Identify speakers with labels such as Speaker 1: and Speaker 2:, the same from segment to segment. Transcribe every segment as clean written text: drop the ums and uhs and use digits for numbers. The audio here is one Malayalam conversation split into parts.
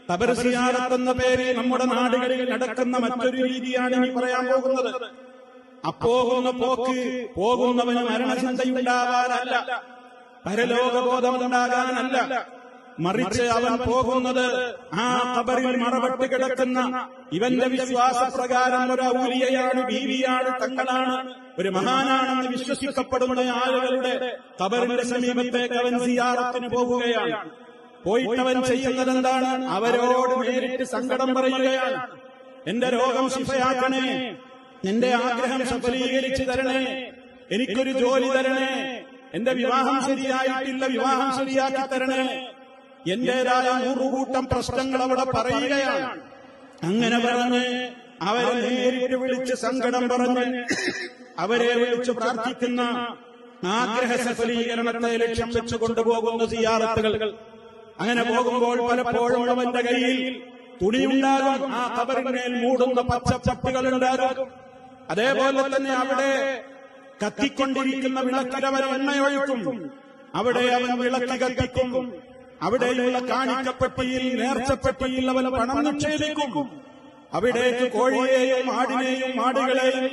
Speaker 1: ഖബർ സിയാറത്ത് എന്ന പേരിൽ നമ്മുടെ നാടുകളിൽ നടക്കുന്ന മറ്റൊരു രീതിയാണ് ഇനി പറയാൻ പോകുന്നത്. അപ്പോകുന്ന പോക്ക് പോകുന്നവന് മരണചിന്തയുണ്ടാകാനല്ല, പരലോകബോധമുണ്ടാകാനല്ല, മറിച്ച് അവൻ പോകുന്നത് ആ ഖബറിൽ മറവട്ട് കിടക്കുന്ന ഇവന്റെ വിശ്വാസപ്രകാരം ഒരു ഔലിയയാണ്, ബീവിയാണ്, തങ്ങളാണ്, ഒരു മഹാനാണെന്ന് വിശ്വസിക്കപ്പെടുന്ന ആളുകളുടെ ഖബറിന്റെ സമീപത്തേക്ക് അവൻ സിയാറത്തിന് പോകുകയാണ്. പോയിട്ടവൻ ചെയ്യുന്നത് എന്താണ്? അവരോട് നേരിട്ട് സങ്കടം പറയുകയാണ്. എന്റെ രോഗം ശിഫയാക്കണേ, എന്റെ ആഗ്രഹം സഫലീകരിച്ചു തരണേ, എനിക്കൊരു ജോലി തരണേ, എന്റെ വിവാഹം ശരിയായിട്ടില്ല, വിവാഹം ശരിയാക്കി തരണേ, എന്റേതായ 100 കൂട്ടം പ്രശ്നങ്ങൾ അവിടെ പറയുകയാണ്. അങ്ങനെ പറഞ്ഞ് അവരെ നേരിട്ട് വിളിച്ച് സങ്കടം പറഞ്ഞ് അവരെ വിളിച്ച് പ്രാർത്ഥിക്കുന്ന ആഗ്രഹ സഫലീകരണത്തെ ലക്ഷ്യം വെച്ച് കൊണ്ടുപോകുന്ന സിയാറത്തുകൾ. അങ്ങനെ പോകുമ്പോൾ പലപ്പോഴും അവന്റെ കയ്യിൽ തുണിയുണ്ടാകും, ആ ഖബറിന്മേൽ മൂടുന്ന പച്ചപ്പട്ടുകൾ ഉണ്ടാകും. അതേപോലെ തന്നെ അവിടെ കത്തിക്കൊണ്ടിരിക്കുന്ന വിളക്കിലവൻ എണ്ണയൊഴിക്കും, അവിടെ അവൻ വിളക്ക് കത്തിക്കും. അവിടെയുള്ള കാണിക്കപ്പെട്ടിയിൽ, നേർച്ചപ്പെട്ടിയിൽ അവൻ പണം നിക്ഷേപിക്കും. അവിടേക്ക് കോഴിയെയും ആടിനെയും ആടുകളെയും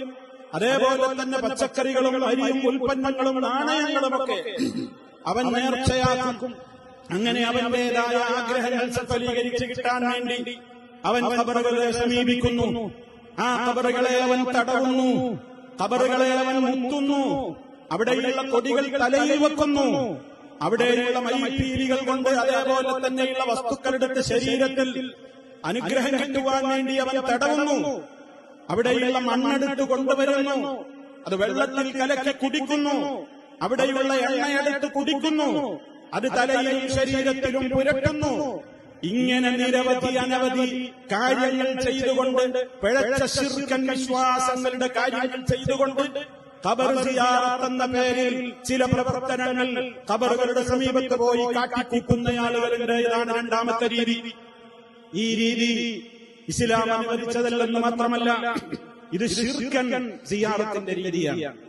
Speaker 1: അതേപോലെ തന്നെ പച്ചക്കറികളും അരിയും ഉൽപ്പന്നങ്ങളും നാണയങ്ങളുമൊക്കെ അവൻ നേർച്ചയാക്കും. അങ്ങനെ അവന്റേതായ ആഗ്രഹങ്ങൾ സഫലീകരിച്ച് കിട്ടാൻ വേണ്ടി അവൻ ഖബറുകളെ സമീപിക്കുന്നു. ആ ഖബറുകളെ അവൻ തടവുന്നു, ഖബറുകളെ അവൻ മുത്തുന്നു, അവിടെയുള്ള കൊടികൾ തലയിൽ വെക്കുന്നു, അവിടെയുള്ള മൈപ്പീലികൾ കൊണ്ട് അതേപോലെ തന്നെയുള്ള വസ്തുക്കളെടുത്ത് ശരീരത്തിൽ അനുഗ്രഹം കിട്ടുവാൻ വേണ്ടി അവൻ തടവുന്നു. അവിടെയുള്ള മണ്ണെടുത്ത് കൊണ്ടുവരുന്നു, അത് വെള്ളത്തിൽ കലക്കി കുടിക്കുന്നു, അവിടെയുള്ള എണ്ണയെടുത്ത് കുടിക്കുന്നു, അത് തലയിലും ശരീരത്തിലും പുരട്ടുന്നു. ഇങ്ങനെ നിരവധി അനവധി കാര്യങ്ങൾ ചെയ്തുകൊണ്ട്, പിഴച്ച ശിർക്കൻ വിശ്വാസങ്ങളുടെ കാര്യങ്ങൾ ചെയ്തുകൊണ്ട് ഖബർ സിയാറത്ത് എന്ന പേരിൽ ചില പ്രവർത്തനങ്ങൾ ഖബറുകളുടെ സമീപത്ത് പോയി കാട്ടിക്കൂട്ടുന്ന ആളുകളുടെ ഇതാണ് രണ്ടാമത്തെ രീതി. ഈ രീതി ഇസ്ലാം അനുവദിച്ചതല്ലെന്ന് മാത്രമല്ല, ഇത് ശിർക്കൻ സിയാറത്തിന്റെ രീതിയാണ്.